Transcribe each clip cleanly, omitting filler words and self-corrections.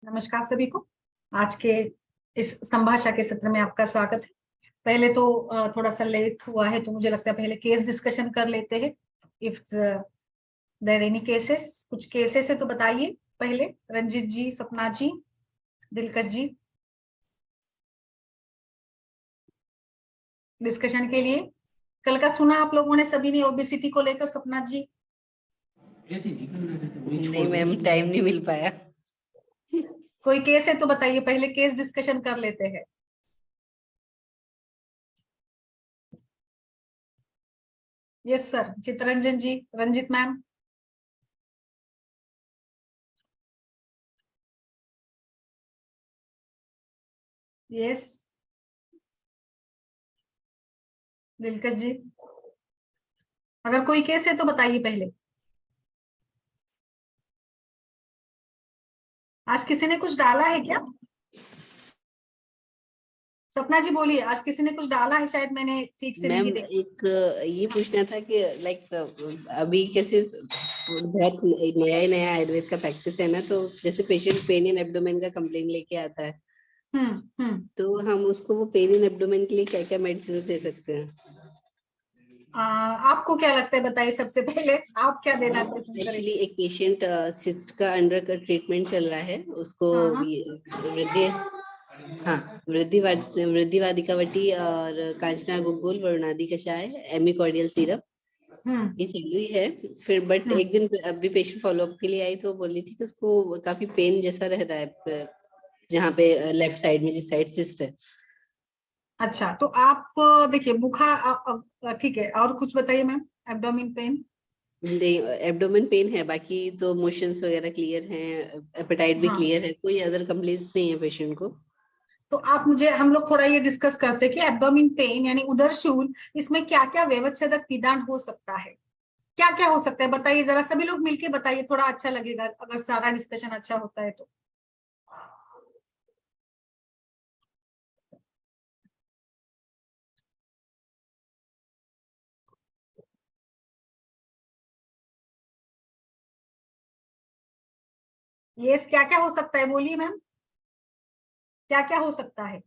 नमस्कार सभी को। आज के इस संभाषा के सत्र में आपका स्वागत है। पहले तो थोड़ा सा लेट हुआ है तो मुझे लगता है पहले केस डिस्कशन कर लेते हैं। इफ देयर एनी केसेस, कुछ केसेस है तो बताइए। पहले रंजीत जी, सपना जी, दिलकश जी, डिस्कशन के लिए। कल का सुना आप लोगों ने सभी ने ओबेसिटी को लेकर, सपना जी? नहीं मैम, टाइम नहीं मिल पाया। कोई केस है तो बताइए, पहले केस डिस्कशन कर लेते हैं। यस सर, चितरंजन जी, रंजित मैम। यस दिलकश जी, अगर कोई केस है तो बताइए पहले। आज किसी ने कुछ डाला है क्या? सपना जी बोलिए, आज किसी ने कुछ डाला है? शायद मैंने ठीक से मैम नहीं देखा। एक ये पूछना था कि लाइक अभी कैसे बहुत नया आयुर्वेद का प्रैक्टिस है ना, तो जैसे पेशेंट पेन इन एब्डोमेन का कंप्लेन लेके आता है, तो हम उसको वो पेन इन एब्डोमेन के लिए क्या क्या मेडिसिन दे सकते हैं? आपको क्या लगता है, बताइए सबसे पहले आप क्या देना पसंद एक्चुअली करेंगे? एक पेशेंट सिस्ट का अंडर का ट्रीटमेंट चल रहा है, उसको हाँ हाँ वृद्धि, हाँ, वृद्धिवादिकावटी और कांचना गुग्गुल वरुणादि कषाय एमिकॉर्डियल सिरप हम्म ये चल रही है। फिर बट हम्म एक दिन अभी पेशेंट फॉलोअप के लिए आई तो बोली थी कि उसको काफी पेन जैसा रह रहा है जहाँ पे लेफ्ट साइड में जिस साइड सिस्ट है। अच्छा, तो आप देखिए बुखार, ठीक है, और कुछ बताइए मैम। Abdomen pain? नहीं, एब्डोमेन पेन है, बाकी तो मोशंस वगैरह क्लियर हैं, एपेटाइट भी हाँ, क्लियर है, कोई अदर कंप्लेंट्स नहीं है पेशेंट को। तो आप मुझे, हम लोग थोड़ा ये डिस्कस करते हैं कि एब्डोमिन पेन यानी उदर शूल, इसमें क्या क्या व्यवच्छेदक निदान हो सकता है, क्या क्या हो सकता है, बताइए जरा। सभी लोग मिलके बताइए, थोड़ा अच्छा लगेगा अगर सारा डिस्कशन अच्छा होता है तो। यस, क्या क्या हो सकता है बोलिए मैम, क्या क्या हो सकता है?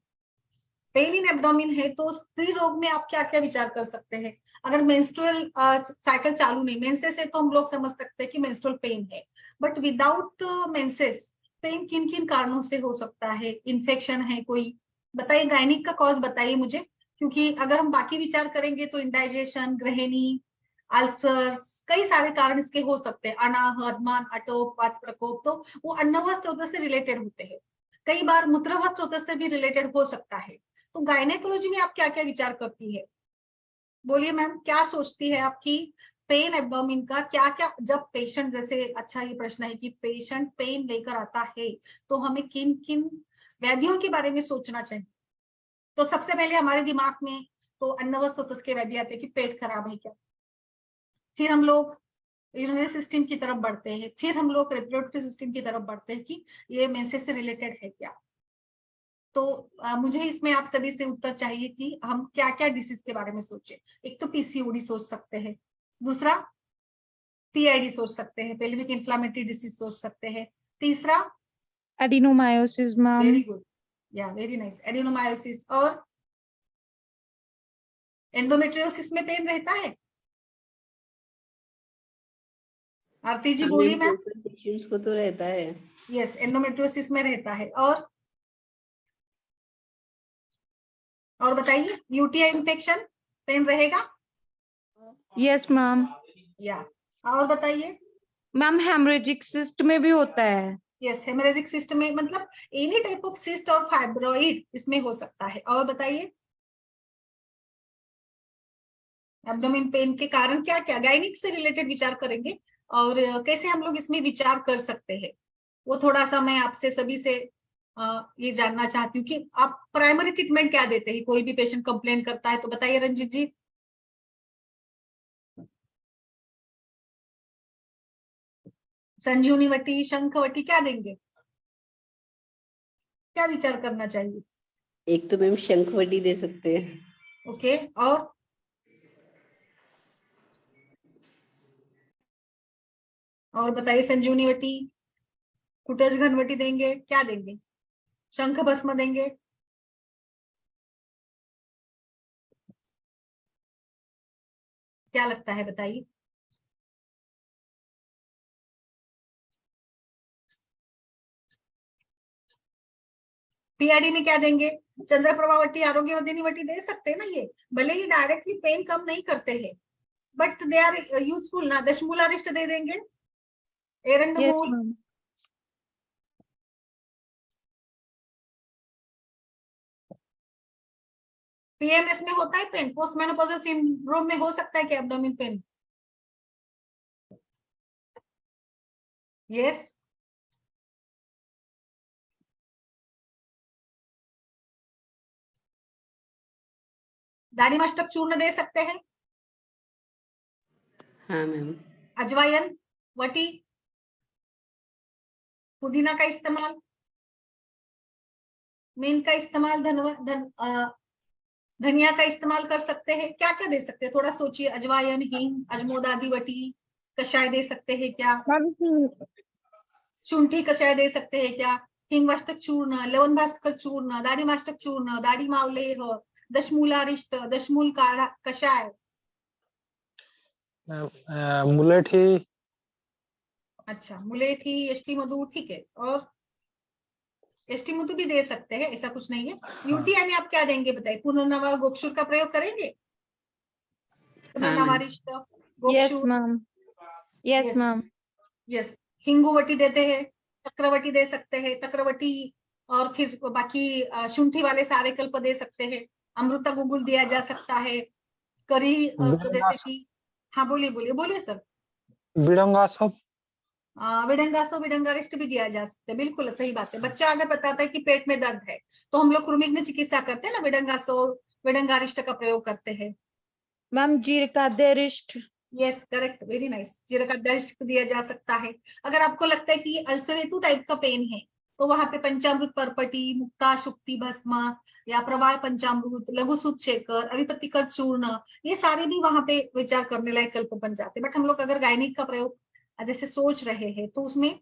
पेन इन एब्डोमिन है तो स्त्री रोग में आप क्या क्या विचार कर सकते हैं? अगर मेंस्ट्रुअल साइकिल चालू नहीं, मेंसेस है तो हम लोग समझ सकते हैं कि मेंस्ट्रुअल पेन है, बट विदाउट मेंसेस पेन किन किन कारणों से हो सकता है? इन्फेक्शन है कोई? बताइए, गायनिक का कॉज बताइए मुझे, क्योंकि अगर हम बाकी विचार करेंगे तो इंडाइजेशन, गृहिणी, अल्सर्स, कई सारे कारण इसके हो सकते हैं, अनाह, अधमान, अटोप, वात प्रकोप, तो वो अन्नवा स्त्रोत से रिलेटेड होते हैं। कई बार मूत्रवा स्त्रोत से भी रिलेटेड हो सकता है। तो गायनेकोलॉजी में आप क्या क्या विचार करती है? बोलिए मैम, क्या सोचती है आपकी पेन एब्डोमिन का क्या क्या, जब पेशेंट, जैसे अच्छा ये प्रश्न है कि पेशेंट पेन लेकर आता है तो हमें किन किन व्याधियों के बारे में सोचना चाहिए? तो सबसे पहले हमारे दिमाग में तो अन्नवस्त्र के व्याधि आते हैं कि पेट खराब है क्या, फिर हम लोग यूरिनरी सिस्टम की तरफ बढ़ते हैं, फिर हम लोग रिप्रोडक्टिव सिस्टम की तरफ बढ़ते हैं कि ये मेंसेस से रिलेटेड है क्या। तो मुझे इसमें आप सभी से उत्तर चाहिए कि हम क्या क्या डिसीज के बारे में सोचें। एक तो पीसीओडी सोच सकते हैं, दूसरा पीआईडी सोच सकते हैं, पेल्विक इन्फ्लामेटरी डिसीज सोच सकते हैं, तीसरा एडिनोमायोसिस मैम। वेरी गुड, या वेरी नाइस, एडिनोमायोसिस। और एंडोमेट्रियोसिस में पेन रहता है? आरती जी बोलिए मैम। पेशेंट्स को तो रहता है। यस, एंडोमेट्रियोसिस में रहता है। और बताइए, यूटीआई इन्फेक्शन पेन रहेगा? Yes ma'am. या और बताइए। मैम हेमरेजिक सिस्ट में भी होता है। यस, हेमरेजिक सिस्ट में, मतलब एनी टाइप ऑफ सिस्ट और फाइब्रॉइड इसमें हो सकता है। और बताइए, एब्डोमेन पेन के कारण क्या क्या, गायनिक से रिलेटेड विचार करेंगे और कैसे हम लोग इसमें विचार कर सकते हैं, वो थोड़ा सा मैं आपसे सभी से ये जानना चाहती हूँ कि आप प्राइमरी ट्रीटमेंट क्या देते हैं? कोई भी पेशेंट कंप्लेन करता है तो बताइए रंजीत जी। संजीवनी, शंखवटी क्या देंगे? क्या विचार करना चाहिए? एक तो मैम शंखवटी दे सकते हैं। ओके, और बताइए संजीवनी। कुटज घनवटी देंगे, क्या देंगे? शंख भस्म देंगे? क्या लगता है बताइए? पीआईडी में क्या देंगे? चंद्र प्रभावटी, आरोग्यवर्धिनी वटी दे सकते हैं ना ये, भले ही डायरेक्टली पेन कम नहीं करते हैं बट दे आर यूजफुल ना। दशमूलारिष्ट दे देंगे, Yes, एरंडमूल, ma'am. पीएमएस में होता है पेन, पोस्ट मेनोपॉजल सिंड्रोम में हो सकता है कि एब्डोमिन पेन? यस। दाढ़ीमस्तक चूर्ण दे सकते हैं? हाँ मैम। अजवायन, वटी, पुदीना का इस्तेमाल, मीन का इस्तेमाल, धनिया का इस्तेमाल कर सकते हैं। क्या क्या दे सकते हैं, थोड़ा सोचिए। अजवायन, हींग, अजमोदादी वटी, कषाय दे सकते हैं क्या? Ma'am, शुंठी कषाय दे सकते हैं क्या? हिंगवाष्टक चूर्ण, लवण भास्कर चूर्ण, दाढ़ी माष्टक चूर्ण, दाढ़ी मावलेह, दशमूलारिष्ट, दशमूल काढ़ा कषाय, मुलेठी। अच्छा मुलेठी, यष्टि मधु, ठीक है। और यष्टि मधु भी दे सकते हैं, ऐसा कुछ नहीं है। यूटीआई में आप क्या देंगे बताइए? पुनर्नवा गोक्षुर का प्रयोग करेंगे? पुनर्नवारिष्ट, yes, गोक्षुर, ma'am. Yes, yes ma'am. Yes. हिंगुवटी देते हैं, चक्रवटी दे सकते हैं, तक्रवटी, और फिर बाकी शुंठी वाले सारे कल्प दे सकते हैं। अमृता गुगुल दिया जा सकता है। करी जैसे कि, हाँ बोलिए बोलिए बोलिए सर। विडंगासप। विडंगासो, विडंगारिष्ट भी दिया जा सकता है, बिल्कुल सही बात है। बच्चा अगर बताता है कि पेट में दर्द है तो हम लोग कृमिघ्न चिकित्सा करते हैं ना, विडंगासो विडंगारिष्ट का प्रयोग करते हैं। Ma'am, जीरकाद्यरिष्ट. Yes correct, very nice. जीरकाद्यरिष्ट दिया जा सकता है। अगर आपको लगता है कि ये अल्सरेटिव टाइप का पेन है तो वहां पे पंचामृत परपटी, मुक्ता शुक्ति भस्म, या प्रवाल पंचामृत, लघु सूत शेखर, अविपत्तिकर चूर्ण, ये सारे भी वहां पे विचार करने लायक कल्प बन जाते हैं। बट हम लोग अगर गायनिक का प्रयोग जैसे सोच रहे हैं तो उसमें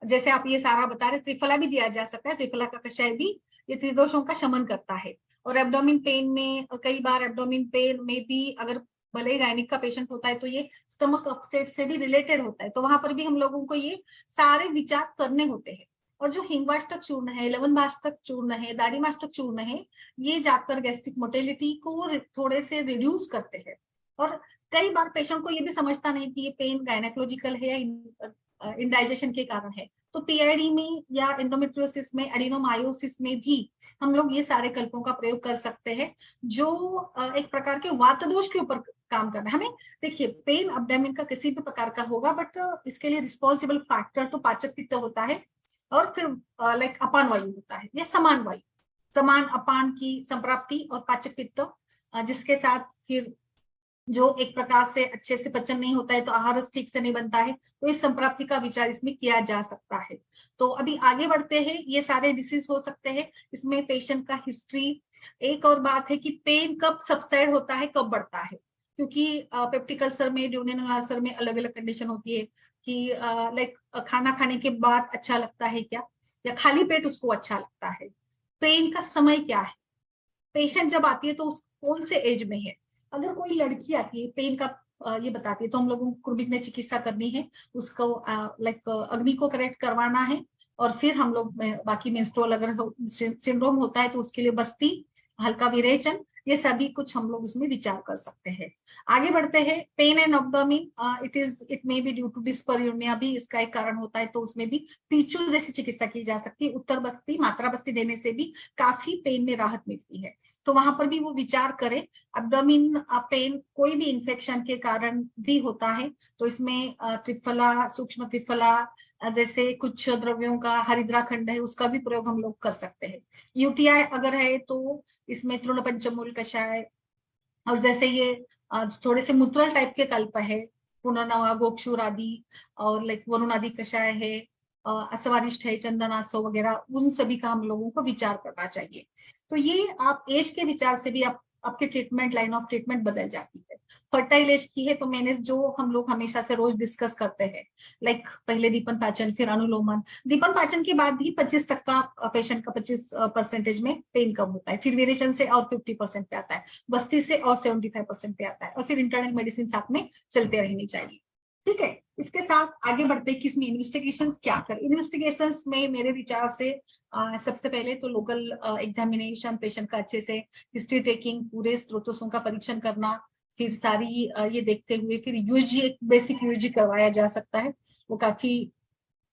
जैसे आप ये सारा बता रहे, त्रिफला भी दिया जा सकता है। त्रिफला का कषाय भी ये त्रिदोषों का शमन करता है। और एब्डोमिन पेन में कई बार एब्डोमिन पेन में भी अगर भले ही गायनिक का पेशेंट होता है तो ये स्टमक अपसेट से भी रिलेटेड होता है, तो वहां पर भी हम लोगों को ये सारे विचार करने होते हैं। और जो हिंगवाष्टक चूर्ण है, लवणवाष्टक चूर्ण है, दाढ़ीमाष्टक चूर्ण है, ये जाकर गैस्ट्रिक मोटिलिटी को थोड़े से रिड्यूस करते हैं। और कई बार पेशेंट को ये भी समझता नहीं कि ये पेन गायनेकोलॉजिकल है या इंडाइजेशन के कारण है, तो पीआईडी में या एंडोमेट्रियोसिस में, एडिनोमायोसिस में भी हम लोग ये सारे कल्पों का प्रयोग कर सकते हैं, जो एक प्रकार के वात दोष के ऊपर काम करना है हमें। देखिए पेन एब्डोमेन का किसी भी प्रकार का होगा, बट इसके लिए रिस्पॉन्सिबल फैक्टर तो पाचक पित्त होता है, और फिर लाइक अपान वायु होता है, ये समान वायु, समान अपान की संप्राप्ति और पाचक पित्त, जिसके साथ फिर जो एक प्रकार से अच्छे से पचन नहीं होता है तो आहार ठीक से नहीं बनता है, तो इस संप्राप्ति का विचार इसमें किया जा सकता है। तो अभी आगे बढ़ते हैं। ये सारे डिसीज हो सकते हैं, इसमें पेशेंट का हिस्ट्री। एक और बात है कि पेन कब सबसाइड होता है, कब बढ़ता है, क्योंकि पेप्टिक अल्सर में, ड्यूनेनल अल्सर में अलग अलग कंडीशन होती है कि लाइक खाना खाने के बाद अच्छा लगता है क्या, या खाली पेट उसको अच्छा लगता है। पेन का समय क्या है, पेशेंट जब आती है तो उस कौन से एज में है। अगर कोई लड़की आती है पेन का ये बताती है तो हम लोगों को कृमिघ्न चिकित्सा करनी है, उसको लाइक अग्नि को करेक्ट करवाना है, और फिर हम लोग बाकी मेंस्ट्रुअल अगर सिंड्रोम होता है तो उसके लिए बस्ती, हल्का विरेचन, ये सभी कुछ हम लोग उसमें विचार कर सकते हैं। आगे बढ़ते हैं। Pain and abdomen, it may be due to dyspareunia भी इसका एक कारण होता है, तो उसमें भी पीचू जैसी चिकित्सा की जा सकती है। उत्तर बस्ती, मात्रा बस्ती देने से भी काफी पेन में राहत मिलती है, तो वहां पर भी वो विचार करें। एब्डोमिन पेन कोई भी इंफेक्शन के कारण भी होता है, तो इसमें त्रिफला, सूक्ष्म त्रिफला जैसे कुछ द्रव्यों का हरिद्रा खंड है, उसका भी प्रयोग हम लोग कर सकते हैं। यूटीआई अगर है तो इसमें तृण पंचमूल कषाय, और जैसे ये थोड़े से मूत्रल टाइप के कल्प है, पुनर्नवा, गोक्षुर आदि, और लाइक वरुण आदि कषाय है, असवारिष्ठ है, चंदनासो वगैरह, उन सभी का हम लोगों को विचार करना चाहिए। तो ये आप एज के विचार से भी आपकी ट्रीटमेंट, लाइन ऑफ ट्रीटमेंट बदल जाती है। फर्टाइल एज की है तो मैंने जो हम लोग हमेशा से रोज डिस्कस करते हैं, लाइक पहले दीपन पाचन, फिर अनुलोमन। दीपन पाचन के बाद ही 25% पेशेंट का 25% में पेन कम होता है, फिर विरेचन से और 50% पे आता है, बस्ती से और 75% पे आता है, और फिर इंटरनल मेडिसिन साथ में चलते रहनी चाहिए। ठीक है, इसके साथ आगे बढ़ते हैं किसमें इन्वेस्टिगेशंस क्या कर। इन्वेस्टिगेशंस में मेरे विचार से सबसे पहले तो लोकल एग्जामिनेशन, पेशेंट का अच्छे से हिस्ट्री टेकिंग, पूरे स्रोतों का परीक्षण करना, फिर सारी ये देखते हुए फिर यूजी, एक बेसिक यूजी करवाया जा सकता है, वो काफी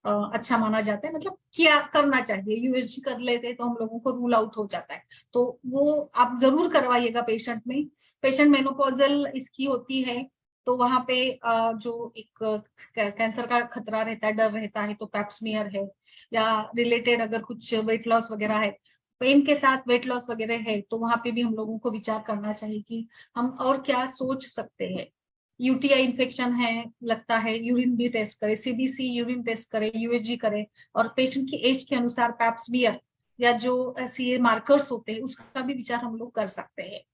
अच्छा माना जाता है, मतलब क्या करना चाहिए। यूएसजी कर लेते तो हम लोगों को रूल आउट हो जाता है, तो वो आप जरूर करवाइएगा पेशेंट में। पेशेंट मेनोपॉजल इसकी होती है तो वहां पे जो एक कैंसर का खतरा रहता है, डर रहता है, तो पैप्समियर है, या रिलेटेड अगर कुछ वेट लॉस वगैरह है, पेन के साथ वेट लॉस वगैरह है, तो वहां पे भी हम लोगों को विचार करना चाहिए कि हम और क्या सोच सकते हैं। यूटीआई इन्फेक्शन है लगता है, यूरिन भी टेस्ट करें, सीबीसी यूरिन टेस्ट करें, यूएसजी करें, और पेशेंट की एज के अनुसार पैप्समियर या जो ऐसे मार्कर्स होते हैं उसका भी विचार हम लोग कर सकते हैं।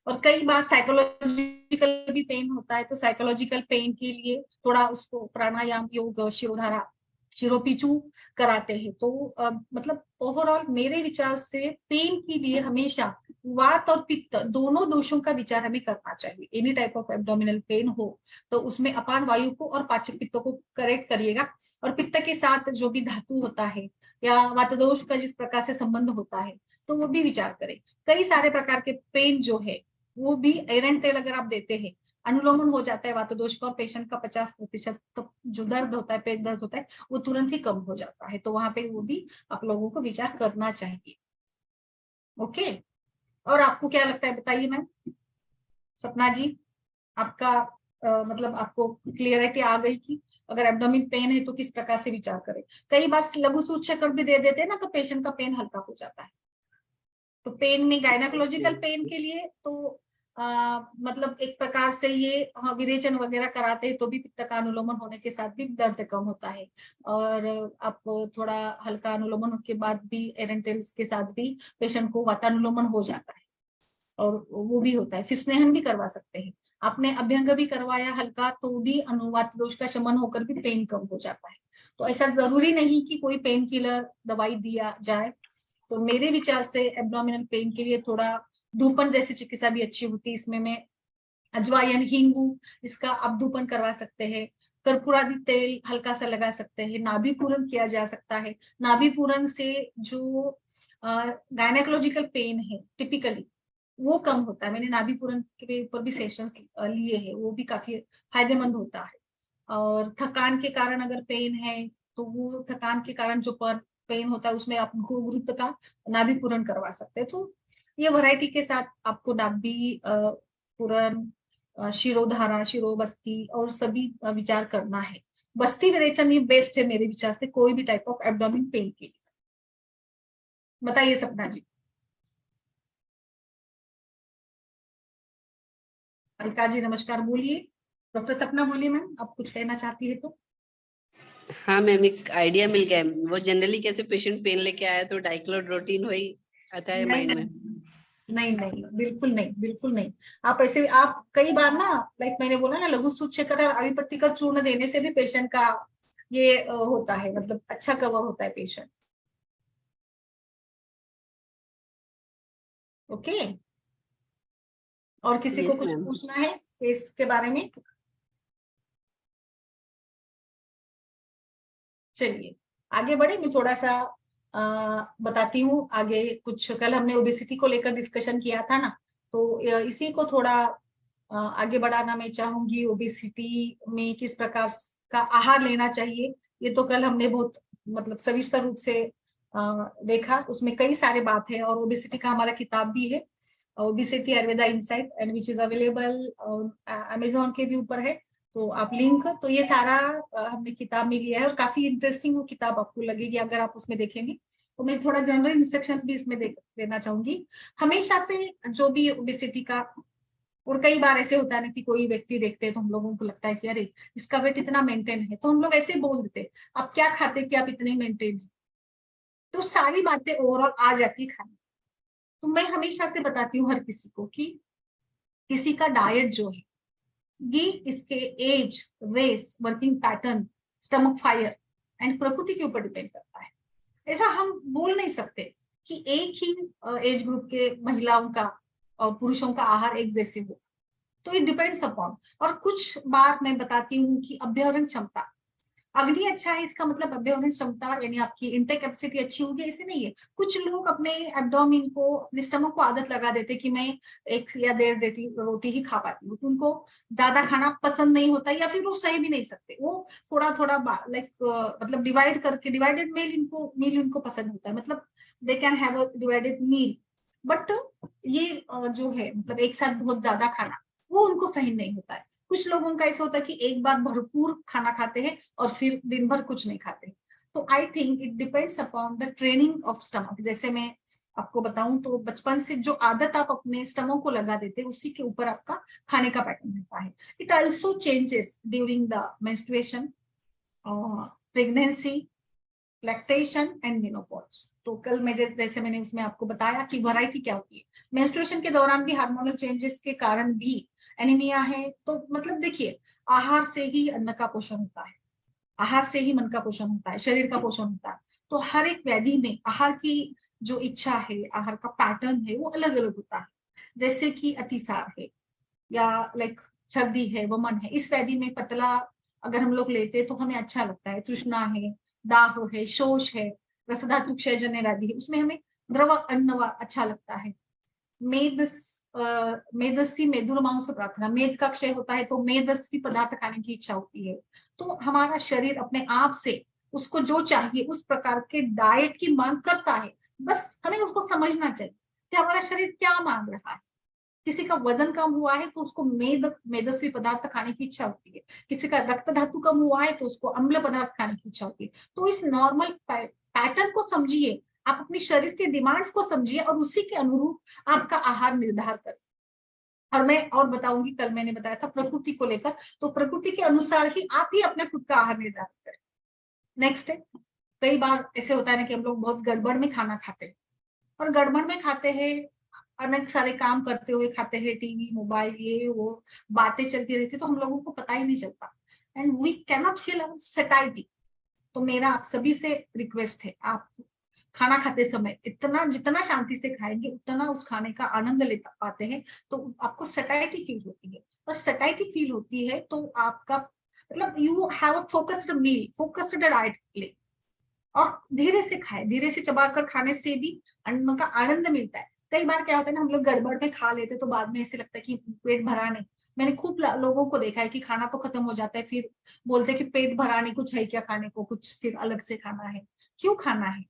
और कई बार साइकोलॉजिकल भी पेन होता है, तो साइकोलॉजिकल पेन के लिए थोड़ा उसको प्राणायाम, योग, शिरोधारा, शिरोपीचू कराते हैं। तो मतलब ओवरऑल मेरे विचार से पेन के लिए हमेशा वात और पित्त दोनों दोषों का विचार हमें करना चाहिए। Any type of abdominal pain हो तो उसमें अपान वायु को और पाचक पित्त को करेक्ट करिएगा, और पित्त के साथ जो भी धातु होता है या वात दोष का जिस प्रकार से संबंध होता है तो वो भी विचार करें। कई सारे प्रकार के पेन जो है वो भी आयरन तेल अगर आप देते हैं, अनुलोमन हो जाता है वात दोष का, और पेशेंट का 50% तो जो दर्द होता है, पेट दर्द होता है, वो तुरंत ही कम हो जाता है। तो वहां पे वो भी आप लोगों को विचार करना चाहिए। ओके, और आपको क्या लगता है बताइए मैम। सपना जी, आपका मतलब आपको क्लियरिटी आ गई कि अगर एब्डोमिन पेन है तो किस प्रकार से विचार करें। कई बार लघु सूचक भी दे देते हैं ना, तो पेशेंट का पेन हल्का हो जाता है। तो पेन में गायनाकोलॉजिकल पेन के लिए तो मतलब एक प्रकार से ये विरेचन वगैरह कराते हैं तो भी पित्त का अनुलोमन होने के साथ भी दर्द कम होता है, और आप थोड़ा हल्का अनुलोमन के बाद भी एरेंटेल्स के साथ भी पेशेंट को वातानुलोमन हो जाता है, और वो भी होता है। फिर स्नेहन भी करवा सकते हैं, आपने अभ्यंग भी करवाया हल्का तो भी अनुवात दोष का शमन होकर भी पेन कम हो जाता है। तो ऐसा जरूरी नहीं कि कोई पेन किलर दवाई दिया जाए। तो मेरे विचार से एब्डोमिनल पेन के लिए थोड़ा धूपन जैसी चिकित्सा भी अच्छी होती है। इसमें मैं अजवाइन, हींगू, इसका आप धूपन करवा सकते हैं, कर्पूरादि तेल हल्का सा लगा सकते हैं, नाभि पूरन किया जा सकता है। नाभि पूरन से जो गायनेकोलॉजिकल पेन है टिपिकली वो कम होता है। मैंने नाभि पूरन के ऊपर भी सेशंस लिए हैं, वो भी काफी फायदेमंद होता है। और थकान के कारण अगर पेन है तो वो थकान के कारण जो पेन होता है उसमें आप गुरुत्व का नाभि पूरण करवा सकते हैं। तो ये वैरायटी के साथ आपको नाभि पूरण, शिरोधारा, शिरोबस्ती और सभी विचार करना है। बस्ती विरेचन ही बेस्ट है मेरे विचार से कोई भी टाइप ऑफ एब्डोमिन पेन के लिए। बताइए सपना जी। अलका जी नमस्कार, बोलिए। डॉक्टर सपना बोलिए मैम, आप कुछ कहना चाहती है तो। हाँ मैम, एक आइडिया मिल गया। वो जनरली कैसे पेशेंट पेन लेके आया तो डाइक्लोडोटिन वही आता है माइंड में। नहीं नहीं, बिल्कुल नहीं, बिल्कुल नहीं। आप ऐसे, आप कई बार ना, लाइक मैंने बोला ना, लघु सूचक और आयुर्पत्ति का चूर्ण देने से भी पेशेंट का ये होता है, मतलब अच्छा कवर होता है पेशेंट। ओके, और किसी को यस कुछ मैम। पूछना है केस के बारे में? चलिए आगे बढ़े, मैं थोड़ा सा बताती हूँ आगे। कुछ कल हमने ओबेसिटी को लेकर डिस्कशन किया था ना, तो इसी को थोड़ा आगे बढ़ाना मैं चाहूंगी। ओबेसिटी में किस प्रकार का आहार लेना चाहिए, ये तो कल हमने बहुत मतलब सविस्तर रूप से देखा, उसमें कई सारे बात है। और ओबेसिटी का हमारा किताब भी है, obesity Ayurveda insight, and which is available Amazon के भी ऊपर है। तो आप लिंक, तो ये सारा हमने किताब में लिया है, और काफी इंटरेस्टिंग वो किताब आपको लगेगी अगर आप उसमें देखेंगे। तो मैं थोड़ा जनरल इंस्ट्रक्शंस भी इसमें देना चाहूंगी। हमेशा से जो भी ओबेसिटी का, और कई बार ऐसे होता है ना कि कोई व्यक्ति देखते हैं तो हम लोगों को लगता है कि अरे इसका वेट इतना मेंटेन है, तो हम लोग ऐसे बोल देते आप क्या खाते कि आप इतने मेंटेन है। तो सारी बातें ओवरऑल आ जाती है खाने। तो मैं हमेशा से बताती हूँ हर किसी को कि किसी का डाइट जो है ये इसके age, race, working pattern, stomach fire and प्रकृति के ऊपर डिपेंड करता है। ऐसा हम बोल नहीं सकते कि एक ही एज ग्रुप के महिलाओं का और पुरुषों का आहार एक जैसे हो, तो इट डिपेंड्स अपॉन। और कुछ बात मैं बताती हूँ कि अभ्यवरण क्षमता, अग्नि अच्छा है इसका मतलब अभ्यवरण क्षमता यानी आपकी इंटेक कैपेसिटी अच्छी होगी, ऐसे नहीं है। कुछ लोग अपने एब्डोमिन को, अपने स्टमक को आदत लगा देते कि मैं 1 या 1.5 रोटी ही खा पाती हूँ, तो उनको ज्यादा खाना पसंद नहीं होता, या फिर वो सही भी नहीं सकते, वो थोड़ा थोड़ा लाइक मतलब डिवाइड करके, डिवाइडेड मील उनको पसंद होता है, मतलब they can have a divided meal. But ये जो है मतलब एक साथ बहुत ज्यादा खाना, वो उनको सही नहीं होता है। कुछ लोगों का ऐसा होता है कि एक बार भरपूर खाना खाते हैं और फिर दिन भर कुछ नहीं खाते। तो I think it depends upon the training of stomach. जैसे मैं आपको बताऊं तो बचपन से जो आदत आप अपने स्टमक को लगा देते हैं उसी के ऊपर आपका खाने का पैटर्न रहता है। It also changes during the menstruation, pregnancy, lactation and menopause. तो कल मैं जैसे मैंने उसमें आपको बताया कि वैरायटी क्या होती है। मेंस्ट्रुएशन के दौरान भी हार्मोनल चेंजेस के कारण भी एनीमिया है, तो मतलब देखिए, आहार से ही अन्न का पोषण होता है, आहार से ही मन का पोषण होता है, शरीर का पोषण होता है। तो हर एक व्याधि में आहार की जो इच्छा है, आहार का पैटर्न है, वो अलग अलग होता है। जैसे कि अतिसार है या लाइक छर्दी है, वमन है, इस व्याधि में पतला अगर हम लोग लेते हैं तो हमें अच्छा लगता है। तृष्णा है, दाह है, शोष है, रसधातु क्षयजन्य व्याधि है, उसमें हमें द्रव अन्न अच्छा लगता है। मेदस्वी मेदुर मांस प्रार्थना, मेद का क्षय होता है तो मेदस्वी पदार्थ खाने की इच्छा होती है। तो हमारा शरीर अपने आप से उसको जो चाहिए उस प्रकार के डाइट की मांग करता है, बस हमें उसको समझना चाहिए कि हमारा शरीर क्या मांग रहा है। किसी का वजन कम हुआ है तो उसको मेदस्वी पदार्थ खाने की इच्छा होती है, किसी का रक्त धातु कम हुआ है तो उसको अम्ल पदार्थ खाने की इच्छा होती है। तो इस नॉर्मल पैटर्न को समझिए, आप अपने शरीर के डिमांड्स को समझिए और उसी के अनुरूप आपका आहार निर्धार करें। और मैं और बताऊंगी, कल मैंने बताया था प्रकृति को लेकर, तो प्रकृति के अनुसार ही आप ही अपने खुद का आहार निर्धारित करें। नेक्स्ट है, कई बार ऐसे होता है ना कि हम लोग बहुत गड़बड़ में खाना खाते हैं, और गड़बड़ में खाते हैं, अनेक सारे काम करते हुए खाते हैं, टीवी मोबाइल ये वो बातें चलती रहती, तो हम लोगों को पता ही नहीं चलता, and we can not feel satiety. तो मेरा आप सभी से रिक्वेस्ट है, आप खाना खाते समय इतना जितना शांति से खाएंगे उतना उस खाने का आनंद ले पाते हैं, तो आपको सटाइटी फील होती है। और सटाइटी फील होती है तो आपका मतलब you have a focused meal, focused diet ले, और धीरे से खाए, धीरे से चबाकर खाने से भी अन्न का आनंद मिलता है। कई बार क्या होता है ना, हम लोग गड़बड़ में खा लेते तो बाद में ऐसे लगता है कि पेट भरा नहीं। मैंने खूब लोगों को देखा है कि खाना तो खत्म हो जाता है, फिर बोलते हैं कि पेट भरा नहीं, कुछ है क्या खाने को, कुछ फिर अलग से खाना है। क्यों खाना है?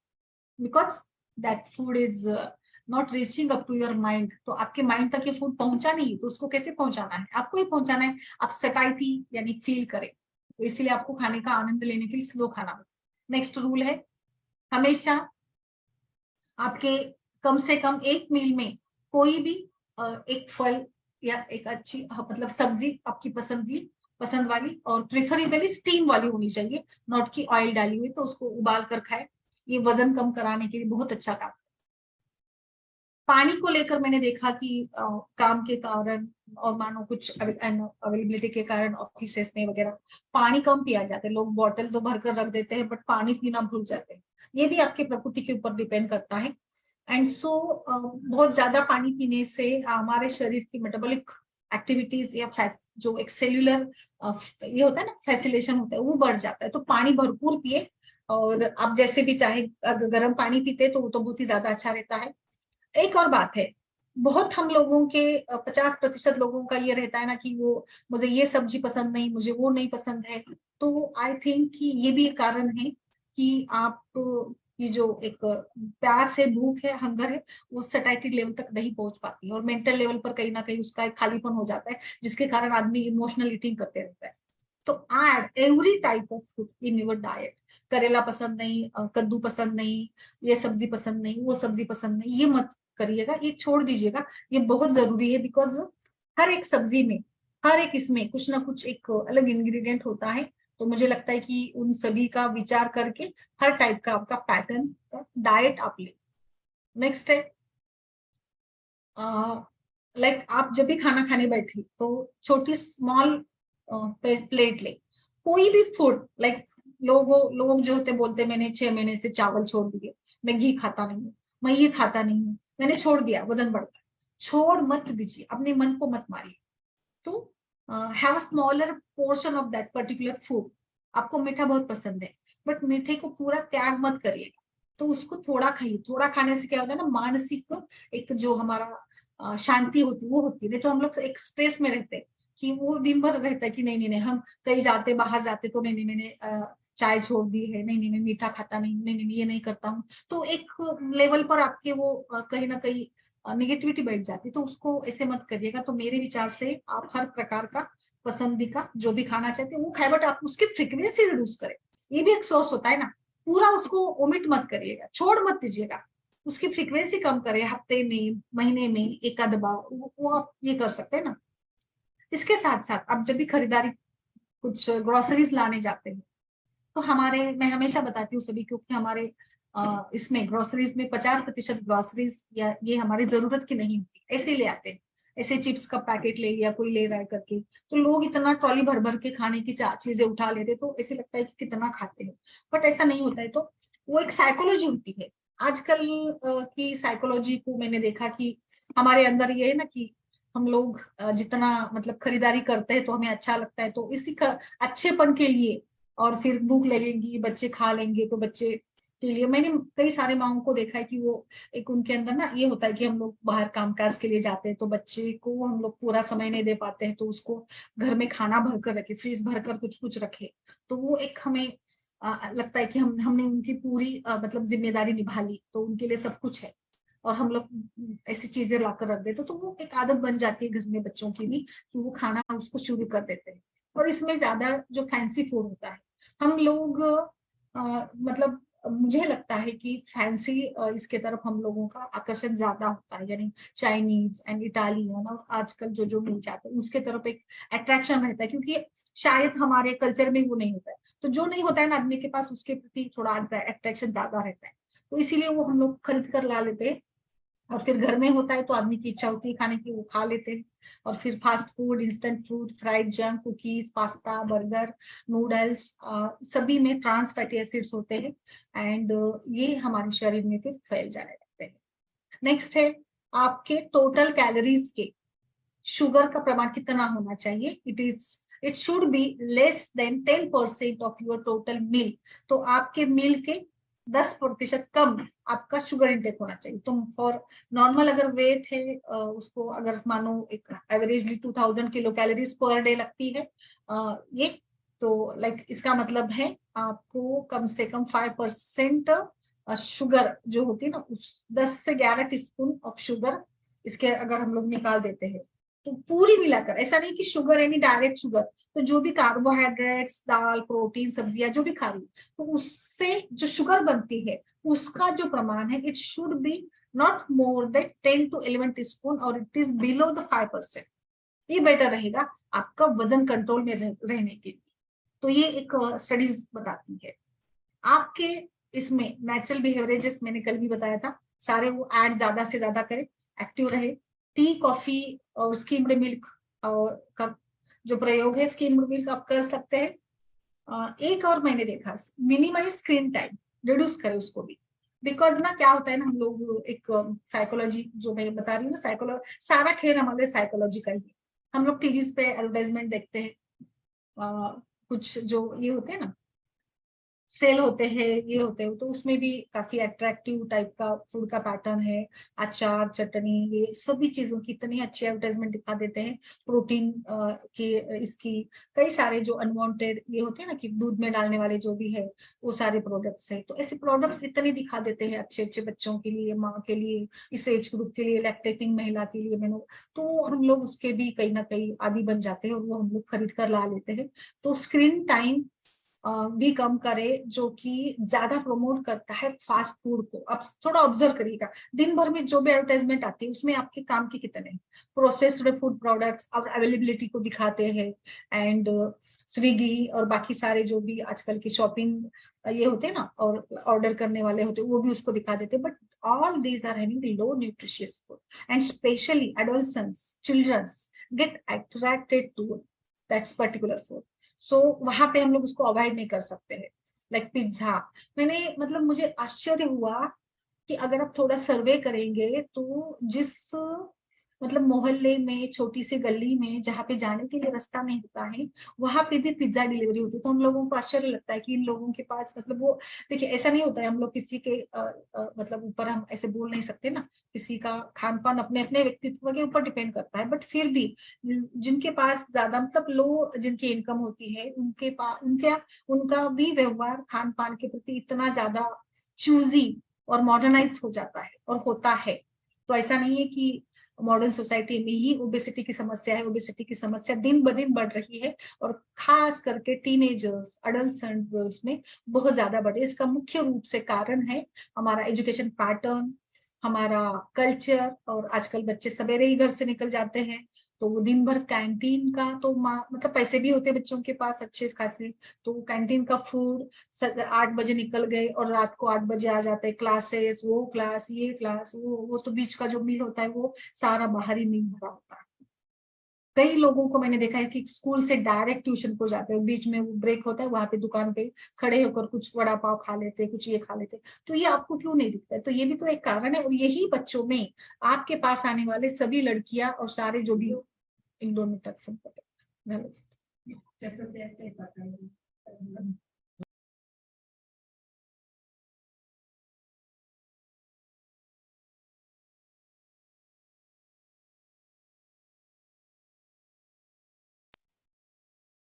Because that food is not reaching up to your mind. तो आपके माइंड तक ये फूड पहुंचा नहीं, तो उसको कैसे पहुंचाना है? आपको ही पहुंचाना है। आप सटाइटी यानी फील करें, तो इसलिए आपको खाने का आनंद लेने के लिए स्लो खाना होगा। नेक्स्ट रूल है, हमेशा आपके कम से कम एक मील में कोई भी एक फल या एक अच्छी मतलब सब्जी आपकी पसंद वाली, और प्रेफरेबली स्टीम वाली होनी चाहिए, नॉट कि ऑयल डाली हुई, तो उसको उबाल कर खाए। ये वजन कम कराने के लिए बहुत अच्छा काम। पानी को लेकर मैंने देखा कि काम के कारण और मानो कुछ अवेलेबिलिटी के कारण ऑफिसेस में वगैरह पानी कम पिया जाता है, लोग बॉटल तो भरकर रख देते हैं बट पानी पीना भूल जाते हैं। ये भी आपके प्रकृति के ऊपर डिपेंड करता है। एंड सो बहुत ज्यादा पानी पीने से हमारे शरीर की मेटाबॉलिक एक्टिविटीज या जो एक सेल्यूलर ये होता है ना, फैसिलेशन होता है, वो बढ़ जाता है। तो पानी भरपूर पिए, और आप जैसे भी चाहे, अगर गर्म पानी पीते तो वो तो बहुत ही ज्यादा अच्छा रहता है। एक और बात है, बहुत हम लोगों के 50% लोगों का ये रहता है ना कि वो मुझे ये सब्जी पसंद नहीं, मुझे वो नहीं पसंद है। तो आई थिंक कि ये भी एक कारण है कि आप ये जो एक प्यास है, भूख है, हंगर है, वो सटाइटी लेवल तक नहीं पहुंच पाती, और मेंटल लेवल पर कहीं ना कहीं उसका एक खालीपन हो जाता है, जिसके कारण आदमी इमोशनल ईटिंग करते रहता है। तो add every type of food in your diet. करेला पसंद नहीं, कद्दू पसंद नहीं, ये सब्जी पसंद नहीं, वो सब्जी पसंद नहीं, ये मत करिएगा, ये छोड़ दीजिएगा। ये बहुत जरूरी है, बिकॉज हर एक सब्जी में, हर एक इसमें कुछ ना कुछ एक अलग इंग्रेडिएंट होता है। तो मुझे लगता है कि उन सभी का विचार करके हर टाइप का आपका पैटर्न का डाइट आप ले। नेक्स्ट है लाइक आप जब भी खाना खाने बैठे तो छोटी स्मॉल प्लेट ले, कोई भी फूड, लाइक लोग जो होते बोलते मैंने 6 महीने से चावल छोड़ दिए, मैं घी खाता नहीं हूँ, मैं ये खाता नहीं हूँ, मैंने छोड़ दिया, वजन बढ़ता है। छोड़ मत दीजिए, अपने मन को मत मारिए। तो have a smaller portion of that particular food. आपको मीठा बहुत पसंद है, बट मीठे को पूरा त्याग मत करिएगा, तो उसको थोड़ा खाइए। थोड़ा खाने से क्या होता है ना, मानसिक एक जो हमारा शांति होती वो होती है। नहीं तो हम लोग एक स्ट्रेस में रहते हैं कि वो दिन भर रहता है कि नहीं नहीं नहीं, हम कहीं जाते बाहर जाते तो नहीं नहीं मैंने चाय छोड़ दी है, नहीं नहीं मैं मीठा खाता नहीं, नहीं नहीं ये नहीं करता हूँ। तो एक लेवल पर आपके वो कहीं ना कहीं निगेटिविटी बैठ जाती है, तो उसको ऐसे मत करिएगा। तो मेरे विचार से आप हर प्रकार का पसंदीदा जो भी खाना चाहते हैं वो खाए, बट आप उसकी फ्रीक्वेंसी रिड्यूस करें। ये भी एक सोर्स होता है ना, पूरा उसको ओमिट मत करिएगा, छोड़ मत दीजिएगा, उसकी फ्रीक्वेंसी कम करें, हफ्ते में महीने में एक आध बार, वो आप ये कर सकते हैं ना। इसके साथ साथ आप जब भी खरीदारी कुछ ग्रोसरीज लाने जाते हैं तो मैं हमेशा बताती हूँ सभी, क्योंकि हमारे इसमें ग्रोसरीज में 50% ग्रोसरीज या ये हमारी जरूरत की नहीं होती, ऐसे ले आते हैं। ऐसे चिप्स का पैकेट ले लिया, कोई ले रहा है करके, तो लोग इतना ट्रॉली भर भर के खाने की चीजें उठा लेते, तो ऐसे लगता है कि कितना खाते हैं, बट ऐसा नहीं होता है। तो वो एक साइकोलॉजी होती है। आजकल की साइकोलॉजी को मैंने देखा कि हमारे अंदर ये है ना कि हम लोग जितना मतलब खरीदारी करते हैं तो हमें अच्छा लगता है, तो इसी का अच्छेपन के लिए, और फिर भूख लगेगी, बच्चे खा लेंगे, तो बच्चे के लिए मैंने कई सारे माओं को देखा है कि वो एक उनके अंदर ना ये होता है कि हम लोग बाहर कामकाज के लिए जाते हैं तो बच्चे को हम लोग पूरा समय नहीं दे पाते हैं, तो उसको घर में खाना भरकर रखे, फ्रीज भरकर कुछ कुछ रखे, तो वो एक हमें लगता है कि हमने उनकी पूरी मतलब जिम्मेदारी निभा ली, तो उनके लिए सब कुछ है, और हम लोग ऐसी चीजें लाकर रख देते, तो वो एक आदत बन जाती है घर में बच्चों की भी कि वो खाना उसको शुरू कर देते हैं। और इसमें ज्यादा जो फैंसी फूड होता है, हम लोग मतलब मुझे लगता है कि फैंसी इसके तरफ हम लोगों का आकर्षण ज्यादा होता है, यानी चाइनीज एंड इटालियन और आजकल जो जो मिल जाते हैं उसके तरफ एक अट्रैक्शन रहता है, क्योंकि शायद हमारे कल्चर में वो नहीं होता है। तो जो नहीं होता है ना आदमी के पास, उसके प्रति थोड़ा अट्रैक्शन ज्यादा रहता है, तो इसीलिए वो हम लोग खरीद कर ला लेते हैं। और फिर घर में होता है तो आदमी की इच्छा होती है खाने की, वो खा लेते हैं। और फिर fast food, instant food, fried junk, cookies, pasta, burger, noodles, सभी में ट्रांस फैटी एसिड्स होते हैं, एंड ये हमारे शरीर में फिर फैल जाने लगते हैं। नेक्स्ट है आपके टोटल कैलोरीज के शुगर का प्रमाण कितना होना चाहिए। It should be less than 10% of your total meal. तो आपके मील के 10% कम आपका शुगर इंटेक होना चाहिए। तो फॉर नॉर्मल अगर वेट है उसको अगर मानो एक averagely 2000 kilo calories per day लगती है ये, तो लाइक इसका मतलब है आपको कम से कम 5% शुगर जो होती है ना, उस 10 से 11 टीस्पून ऑफ शुगर इसके अगर हम लोग निकाल देते हैं, तो पूरी मिलाकर, ऐसा नहीं कि शुगर यानी डायरेक्ट शुगर, तो जो भी कार्बोहाइड्रेट्स, दाल, प्रोटीन, सब्जियां जो भी खा रही, तो उससे जो शुगर बनती है उसका जो प्रमाण है, it should B not more than 10 to 11 teaspoon, और इट इज बिलो द 5%। ये बेटर रहेगा आपका वजन कंट्रोल में रहने के लिए। तो ये एक स्टडीज बताती है। आपके इसमें नेचुरल बिहेवियरेजेस मैंने कल भी बताया था, सारे वो ऐड ज्यादा से ज्यादा करें, एक्टिव रहे। टी, कॉफी और स्किम्ड मिल्क का जो प्रयोग है, स्किम्ड मिल्क आप कर सकते हैं। एक और मैंने देखा, मिनिमाइज स्क्रीन टाइम, रिड्यूस करें उसको भी। बिकॉज ना क्या होता है ना, हम लोग एक साइकोलॉजी जो मैं बता रही हूँ, साइकोलॉजी, सारा खेल हमारे साइकोलॉजी का ही है। हम लोग टीवी पे एडवर्टाइजमेंट देखते हैं, कुछ जो ये होते हैं ना सेल होते हैं, ये होते हैं, तो उसमें भी काफी अट्रैक्टिव टाइप का फूड का पैटर्न है, अचार, चटनी, ये सभी चीजों की इतनी अच्छी एडवर्टाइजमेंट दिखा देते हैं। प्रोटीन की इसकी कई सारे जो अनवांटेड ये होते हैं ना कि दूध में डालने वाले जो भी है वो सारे प्रोडक्ट्स है, तो ऐसे प्रोडक्ट्स इतने दिखा देते हैं अच्छे अच्छे बच्चों के लिए, माँ के लिए, इस एज ग्रुप के लिए, लैक्टेटिंग महिला के लिए, मैंने, तो हम लोग उसके भी कहीं ना कहीं आदी बन जाते हैं और वो हम लोग खरीद कर ला लेते हैं। तो स्क्रीन टाइम भी कम करे जो कि ज्यादा प्रमोट करता है फास्ट फूड को। आप थोड़ा ऑब्जर्व करिएगा, दिन भर में जो भी एडवर्टाइजमेंट आती है उसमें आपके काम के कितने प्रोसेस्ड फूड प्रोडक्ट्स और अवेलेबिलिटी को दिखाते हैं, एंड स्विगी और बाकी सारे जो भी आजकल की शॉपिंग ये होते हैं ना और ऑर्डर करने वाले होते हैं वो भी उसको दिखा देते हैं, but all these are having low nutritious food, and especially adolescents, children get attracted to that particular food. So वहां पे हम लोग उसको अवॉइड नहीं कर सकते हैं। लाइक पिज्जा, मैंने मतलब मुझे आश्चर्य हुआ कि अगर आप थोड़ा सर्वे करेंगे तो जिस मतलब मोहल्ले में छोटी सी गली में जहाँ पे जाने के लिए रास्ता नहीं होता है वहां पे भी पिज्जा डिलीवरी होती है, तो हम लोगों को आश्चर्य लगता है कि इन लोगों के पास मतलब वो, देखिए ऐसा नहीं होता है, हम लोग किसी के मतलब ऊपर हम ऐसे बोल नहीं सकते ना, किसी का खान पान अपने अपने व्यक्तित्व के ऊपर डिपेंड करता है, बट फिर भी जिनके पास ज्यादा मतलब लो जिनकी इनकम होती है उनके पास उनका भी व्यवहार खान पान के प्रति इतना ज्यादा चूजी और मॉडर्नाइज हो जाता है और होता है। तो ऐसा नहीं है कि मॉडर्न सोसाइटी में ही ओबेसिटी की समस्या है, ओबेसिटी की समस्या दिन ब दिन बढ़ रही है और खास करके टीनेजर्स अडल्ट में बहुत ज्यादा बढ़ रही है। इसका मुख्य रूप से कारण है हमारा एजुकेशन पैटर्न, हमारा कल्चर, और आजकल बच्चे सवेरे ही घर से निकल जाते हैं तो वो दिन भर कैंटीन का तो मतलब पैसे भी होते हैं बच्चों के पास अच्छे खासे, तो कैंटीन का फूड 8 बजे निकल गए और रात को 8 बजे आ जाते हैं, क्लासेस वो क्लास ये क्लास वो तो बीच का जो मील होता है वो सारा बाहरी मील भरा होता है। कई लोगों को मैंने देखा है कि स्कूल से डायरेक्ट ट्यूशन को जाते हैं, बीच में ब्रेक होता है वहां पे दुकान पे खड़े होकर कुछ वड़ा पाव खा लेते, कुछ ये खा लेते, तो ये आपको क्यों नहीं दिखता है? तो ये भी तो एक कारण है, और यही बच्चों में आपके पास आने वाले सभी लड़कियां और सारे जो भी 1-2 मिनट तक संपर्क।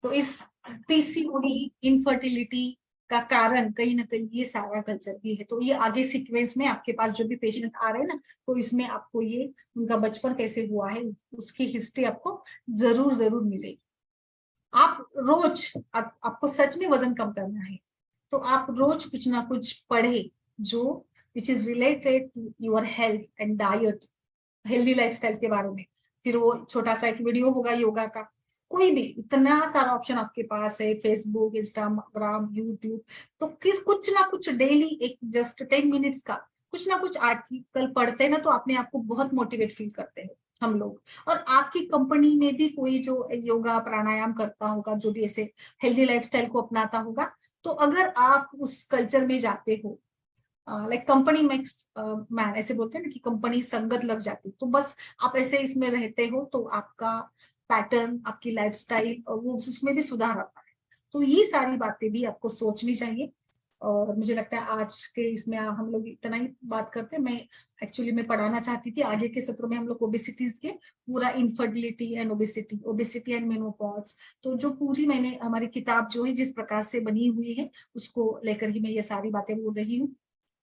तो इस पीसीओडी इनफर्टिलिटी का कारण कहीं ना कहीं ये सारा कल्चर भी है। तो ये आगे सीक्वेंस में आपके पास जो भी पेशेंट आ रहे हैं ना, तो इसमें आपको ये उनका बचपन कैसे हुआ है उसकी हिस्ट्री आपको जरूर जरूर मिलेगी। आप रोज आपको सच में वजन कम करना है तो आप रोज कुछ ना कुछ पढ़े जो which is related to your health and diet, healthy lifestyle के बारे में। फिर वो छोटा सा एक वीडियो होगा योगा का, कोई भी, इतना सारा ऑप्शन आपके पास है, फेसबुक, इंस्टाग्राम, यूट्यूब, तो कुछ ना कुछ डेली एक जस्ट 10 मिनट्स का कुछ ना कुछ आर्टिकल पढ़ते हैं ना तो अपने आप को बहुत मोटिवेट फील करते हैं हम लोग। और आपकी कंपनी में भी कोई जो योगा प्राणायाम करता होगा, जो भी ऐसे हेल्दी लाइफस्टाइल को अपनाता होगा, तो अगर आप उस कल्चर में जाते हो, लाइक कंपनी मेक्स मैन ऐसे बोलते हैं ना कि कंपनी संगत लग जाती, तो बस आप ऐसे इसमें रहते हो तो आपका पैटर्न, आपकी लाइफस्टाइल और वो उसमें भी सुधार आता है। तो ये सारी बातें भी आपको सोचनी चाहिए। और मुझे लगता है आज के इसमें हम लोग इतना ही बात करते हैं। मैं एक्चुअली मैं पढ़ाना चाहती थी आगे के सत्र में हम लोग ओबेसिटीज के पूरा infertility and obesity and menopause, तो जो पूरी मैंने हमारी किताब जो है जिस प्रकार से बनी हुई है उसको लेकर ही मैं ये सारी बातें बोल रही हूँ।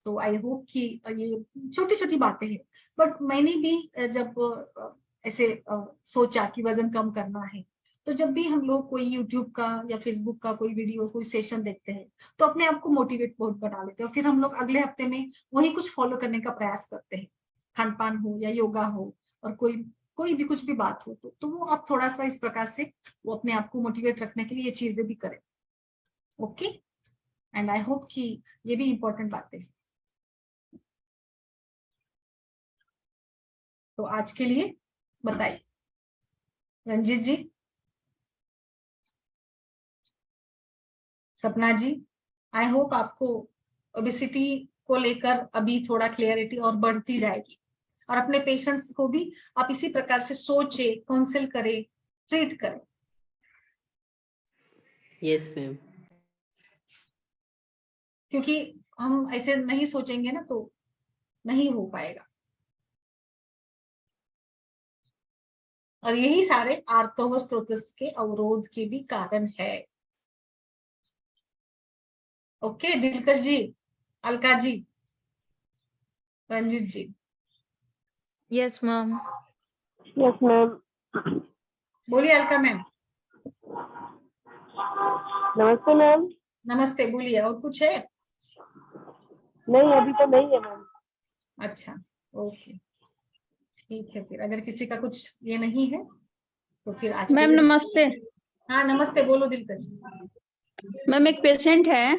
तो आई होप कि ये छोटी छोटी बातें हैं, बट मैंने भी जब ऐसे सोचा कि वजन कम करना है, तो जब भी हम लोग कोई यूट्यूब का या फेसबुक का कोई वीडियो कोई सेशन देखते हैं तो अपने आप को मोटिवेट बहुत बना लेते हैं और फिर हम लोग अगले हफ्ते में वही कुछ फॉलो करने का प्रयास करते हैं, खान पान हो या योगा हो और कोई भी कुछ भी बात हो, तो वो आप थोड़ा सा इस प्रकार से वो अपने आप को मोटिवेट रखने के लिए ये चीजें भी करें। ओके, एंड आई होप कि ये भी इंपॉर्टेंट बातें हैं। तो आज के लिए बताइए रंजीत जी, सपना जी, आई होप आपको ओबेसिटी को लेकर अभी थोड़ा क्लियरिटी और बढ़ती जाएगी और अपने पेशेंट्स को भी आप इसी प्रकार से सोचे, काउंसिल करें, ट्रीट करें। यस मैम, क्योंकि हम ऐसे नहीं सोचेंगे ना तो नहीं हो पाएगा, और यही सारे आर्थोवस्क्लेरोसिस के अवरोध के भी कारण है। ओके दिलकश जी, अलका जी, रंजीत जी, Yes, ma'am. Yes ma'am. बोलिए अलका मैम। नमस्ते मैम। नमस्ते, बोलिए। और कुछ है? नहीं, अभी तो नहीं है मैम। अच्छा, ओके, ठीक है। फिर अगर किसी का कुछ ये नहीं है तो फिर आज के मैम लिए। नमस्ते। हाँ नमस्ते, बोलो दिलकर। मैम एक पेशेंट है,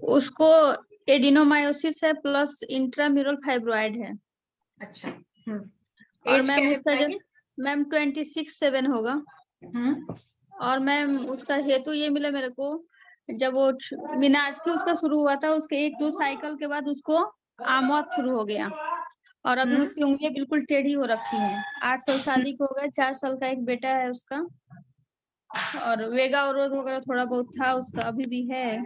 उसको एडिनोमायोसिस है प्लस इंट्राम्यूरल फाइब्रॉइड है। अच्छा। और एज क्या मैम है उसका बताइए? मैम 26-7 होगा। और मैम उसका हेतु ये मिला मेरे को, जब वो मीनाक्षी उसका शुरू हुआ था, उसके 1-2 साइकिल के बाद उसको आमौत शुरू हो गया। और अभी उसकी उंगलियां बिल्कुल टेढ़ी हो रखी हैं। 8 साल शादी को हो गए, 4 साल का एक बेटा है उसका। और वेगा अवरोध वगैरह थोड़ा बहुत था उसका, अभी भी है।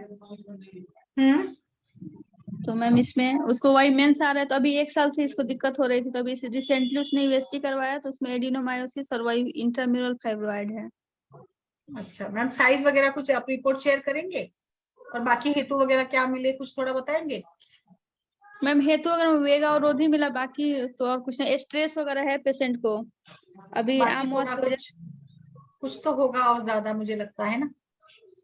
तो मैम इसमें उसको वही मेंस आ रहा है, तो अभी 1 साल से इसको दिक्कत हो रही थी। तो अभी रिसेंटली उसने यूएसजी करवाया, तो उसमें एडिनोमायोसिस और वही इंट्राम्यूरल फाइब्रॉइड है। अच्छा मैम, साइज वगैरह कुछ आप रिपोर्ट शेयर करेंगे? और बाकी हेतु वगैरह क्या मिले, कुछ थोड़ा बताएंगे? मैम हेतु अगर वेगा अवरोध ही मिला, बाकी तो और कुछ नहीं। स्ट्रेस वगैरह है पेशेंट को अभी बाकी आमौत थोड़ा की वजह कुछ तो होगा और ज्यादा, मुझे लगता है ना।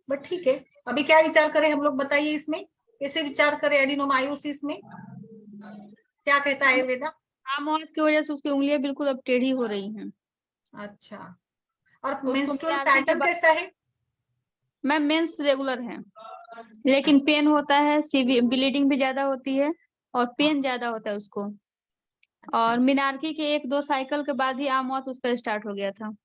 बट ठीक है, अभी क्या विचार करें हम लोग, बताइए इसमें कैसे विचार करें एडिनोमायोसिस में? क्या कहता है आयुर्वेदा? आमौत की वजह से उसकी उंगलियां बिल्कुल अब टेढ़ी हो रही हैं। अच्छा, और तो उसको मेंस्ट्रुअल मीनाक्षी के पैटर्न बाद कैसा है? मैम मेंस रेगुलर है, लेकिन पेन होता है, ब्लीडिंग भी ज्यादा होती है और पेन ज्यादा होता है उसको। अच्छा। और मीनार्की के 1-2 साइकिल के बाद ही आमौत उसका स्टार्ट हो गया था।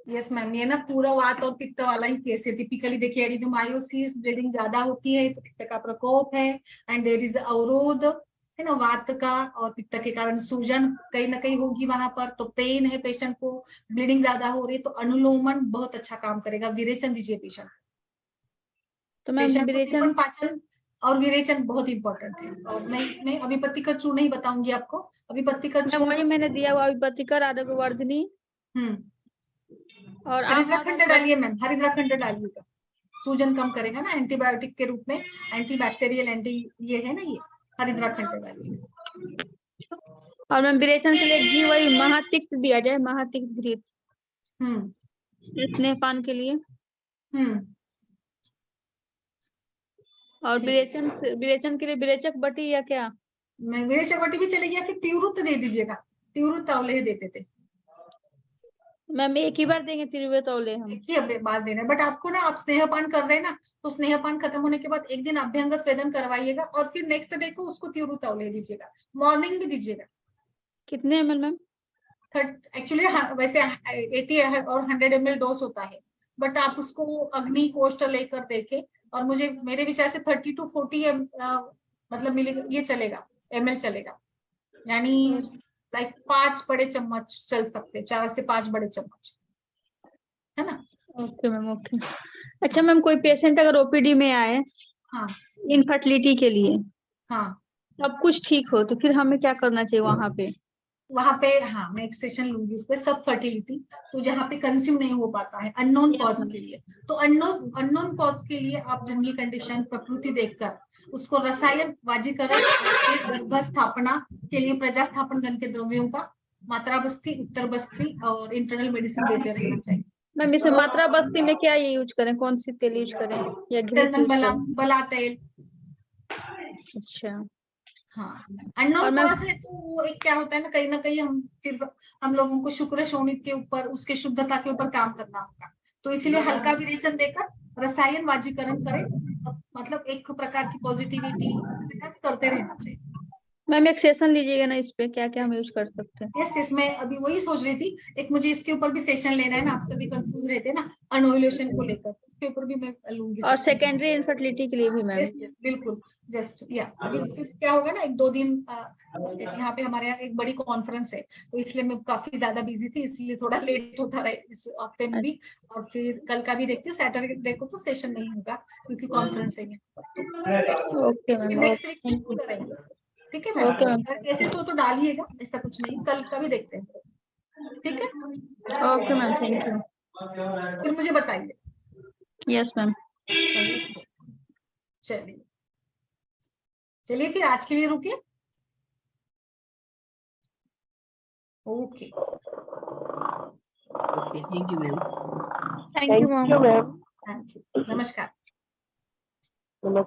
यस मैम, ये ना पूरा वात और पित्त वाला ही केस है। टिपिकली देखिए, एडिनोमायोसिस ब्लीडिंग ज्यादा होती है तो पित्त का प्रकोप है, एंड देयर इज अवरोध है ना वात का, और पित्त के कारण सूजन कहीं ना कहीं होगी वहां पर, तो पेन है पेशेंट को, ब्लीडिंग ज्यादा हो रही है, तो अनुलोमन बहुत अच्छा काम करेगा। विरेचन दीजिए पेशेंट तो मैम पेशेंट को विरेचन त्रिपन पाचन और विरेचन बहुत इंपॉर्टेंट है। और मैं इसमें अभिपत्तिकर चूर्ण नहीं बताऊंगी आपको, अभिपत्तिकर मैम वही चूर्ण। मैंने दिया हुआ विपत्तिकर, आरोग्यवर्धिनी और हरिद्रा आमौत खंड डालिए मैम, हरिद्रा खंड डालिएगा, सूजन कम करेगा ना, एंटीबायोटिक के रूप में, एंटी बैक्टीरियल एंटी ये है ना, ये हरिद्रा खंड डालिएगा। और मैम विरेचन के लिए घी वही महातिक्त दिया जाए, महातिक्त घृत स्नेहपान के लिए। और ठीक है, विरेचन के लिए विरेचक बटी या क्या? मैं विरेचक बटी भी चलेगी, या फिर तिवृत्त दे दीजिएगा, तिवृत्त अवलेह देते थे। मैम एक ही बार देंगे तिरुवे तौले हम। देखिए अब बात दे रहे हैं, बट आपको ना, आप स्नेहपान कर रहे हैं ना, तो स्नेहपान खत्म होने के बाद एक दिन अभ्यंग स्वेदन करवाइएगा, और फिर नेक्स्ट डे को उसको तिवृत्त अवलेह दीजिएगा, मॉर्निंग भी दीजिएगा। कितने ml मैम? एक्चुअली वैसे 80 और 100 ml डोज होता है, बट आप उसको अग्नि कोष्ठ लेकर देखे, और मुझे मेरे विचार से 30 to 40 मतलब मिली ये चलेगा, ml चलेगा, यानी लाइक 5 बड़े चम्मच चल सकते, 4 से 5 बड़े चम्मच, है ना। Okay ma'am, okay. अच्छा मैम, कोई पेशेंट अगर ओपीडी में आए हाँ इनफर्टिलिटी के लिए, हाँ, सब कुछ ठीक हो, तो फिर हमें क्या करना चाहिए वहां पे? वहां पे हाँ मैं एक सेशन लूंगी उस पर, सब फर्टिलिटी, तो जहाँ पे कंज्यूम नहीं हो पाता है अननोन कॉज के लिए, तो अननोन कॉज के लिए आप जनरल कंडीशन प्रकृति देखकर उसको रसायन वाजीकरण और फिर गर्भ स्थापना के लिए प्रजास्थापन गण के द्रव्यों का मात्रा बस्ती, उत्तर बस्ती और इंटरनल मेडिसिन देते रहना चाहिए। मैम इसे मात्रा बस्ती में क्या ये यूज करें, कौन सी तेल यूज करें या घृत चंदन यूज बला करें? बला तेल। अच्छा। हाँ, और अननोन मैम कॉज है तो वो एक क्या होता है ना कहीं हम फिर हम लोगों को शुक्र शोणित के ऊपर, उसके शुद्धता के ऊपर काम करना होगा, तो इसीलिए हल्का विरेचन देकर रसायन वाजीकरण करें, मतलब एक प्रकार की पॉजिटिविटी करते रहना चाहिए। मैम एक सेशन लीजिएगा ना इस पे, क्या क्या हम यूज कर सकते हैं? यस मैं अभी वही सोच रही थी, एक मुझे इसके ऊपर भी सेशन लेना है ना, आप सभी कंफ्यूज रहते हैं ना अनोव्यूलेशन को लेकर, उसके ऊपर भी मैं लूंगी और सेशन। सेकेंडरी इनफर्टिलिटी के लिए भी मैम? यस यस बिल्कुल, जस्ट या अभी सिर्फ क्या होगा ना, 1-2 दिन यहाँ पे हमारे यहाँ एक बड़ी कॉन्फ्रेंस है, तो इसलिए मैं काफी ज्यादा बिजी थी, इसलिए थोड़ा लेट होता रहे इस हफ्ते में भी, और फिर कल का भी देखती हूँ, सैटरडे को तो सेशन नहीं होगा क्योंकि कॉन्फ्रेंस है यहाँ पर, ओके तो मैम, नेक्स्ट वीक से ओके करेंगे। ठीक है मैम, ओके मैम, अगर केसेस हो तो डालिएगा, ऐसा कुछ नहीं, कल का भी देखते हैं। ठीक है, ओके मैम, थैंक यू। फिर मुझे बताइए। Yes ma'am. चलिए चलिए, फिर आज के लिए रुकिए। Okay okay, thank you ma'am. Thank you, thank you ma'am. Ma'am. Thank you, नमस्कार। नमस्कार।